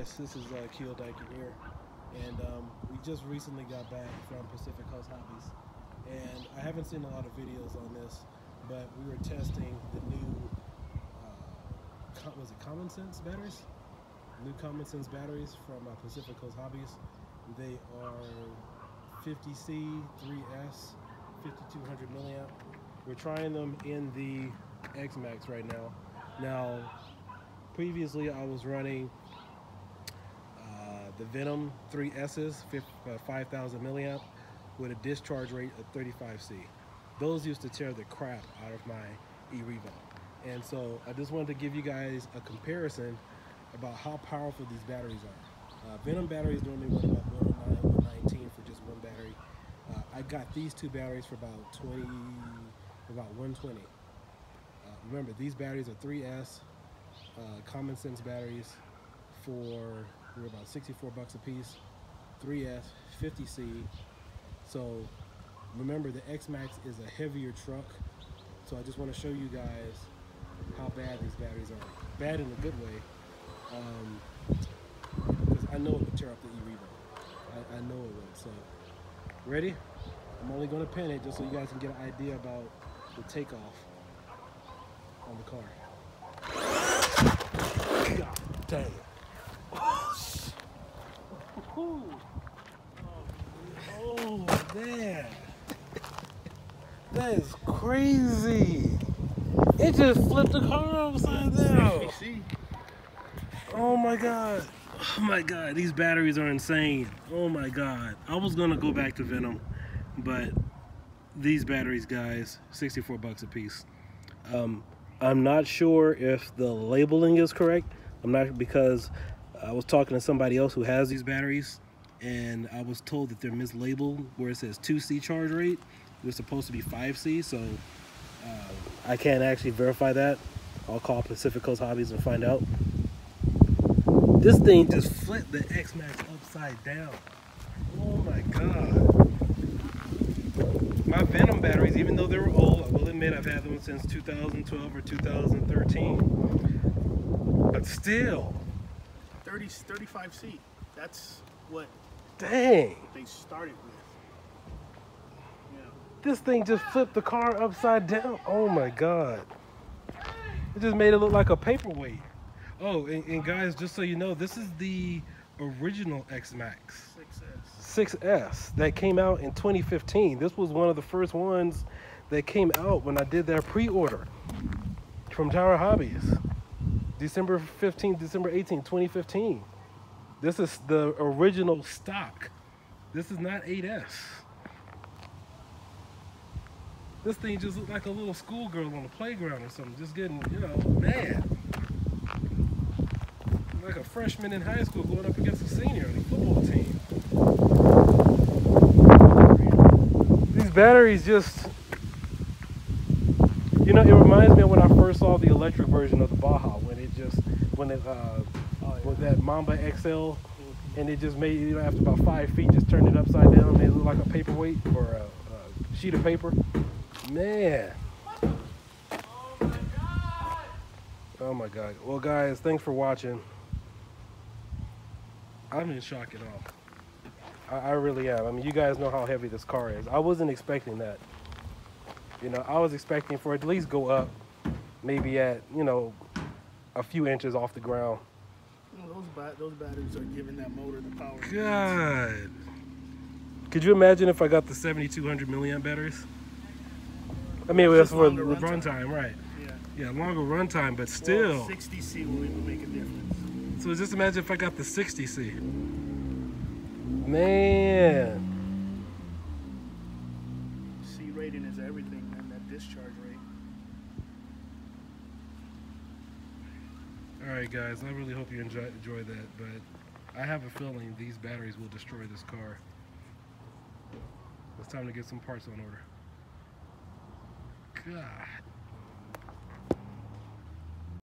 guys, this is Keel Dyken here, and we just recently got back from Pacific Coast Hobbies, and I haven't seen a lot of videos on this, but we were testing the new, was it Common Sense batteries? New Common Sense batteries from Pacific Coast Hobbies. They are 50C 3S, 5200 milliamp. We're trying them in the X-maxx right now. Now, previously I was running the Venom 3S's, 5000 milliamp, with a discharge rate of 35C. Those used to tear the crap out of my e-revo. And so I just wanted to give you guys a comparison about how powerful these batteries are. Venom batteries normally run about 109, 119 for just one battery. I got these two batteries for about 120. Remember, these batteries are 3S, Common Sense batteries they're about 64 bucks a piece. 3S, 50C. So remember, the X-maxx is a heavier truck. So I just want to show you guys how bad these batteries are. Bad in a good way. Because I know it would tear up the e-revo. I know it would. So, ready? I'm only going to pin it just so you guys can get an idea about the takeoff on the car. God dang. Oh man, that is crazy. It just flipped the car upside down. Oh my god. Oh my god, these batteries are insane. Oh my god. I was gonna go back to Venom, but these batteries, guys, 64 bucks a piece. I'm not sure if the labeling is correct. I'm not, because I was talking to somebody else who has these batteries, and I was told that they're mislabeled where it says 2C charge rate. It was supposed to be 5C, so I can't actually verify that. I'll call Pacific Coast Hobbies and find out. This thing just flipped the X-maxx upside down. Oh my god. My Venom batteries, even though they were old, I will admit I've had them since 2012 or 2013, but still. 35C. That's what they started with. Yeah. This thing just flipped the car upside down. Oh my god. It just made it look like a paperweight. Oh, and guys, just so you know, this is the original X-maxx 6S that came out in 2015. This was one of the first ones that came out when I did that pre-order from Tower Hobbies. December 15th, December 18th, 2015. This is the original stock. This is not 8S. This thing just looked like a little schoolgirl on the playground or something, just getting, you know, mad. Like a freshman in high school going up against a senior on the football team. These batteries just, you know, it reminds me of when I first saw the electric version of the Baja, with that Mamba XL, and it just made, you know, after about 5 feet, just turned it upside down, and it looked like a paperweight or a sheet of paper. Man. Oh my god. Well, guys, thanks for watching. I'm in shock and awe. I really am. I mean, you guys know how heavy this car is. I wasn't expecting that. You know, I was expecting for it to at least go up, maybe at, you know, a few inches off the ground. You know, those batteries are giving that motor the power. God. Could you imagine if I got the 7200 milliamp batteries? I mean, that's for the run time, right? Yeah, longer run time, but still. Well, 60C will even make a difference. So just imagine if I got the 60C. Man. C rating is everything, man, that discharge rate. Alright guys, I really hope you enjoy that, but I have a feeling these batteries will destroy this car. It's time to get some parts on order. God.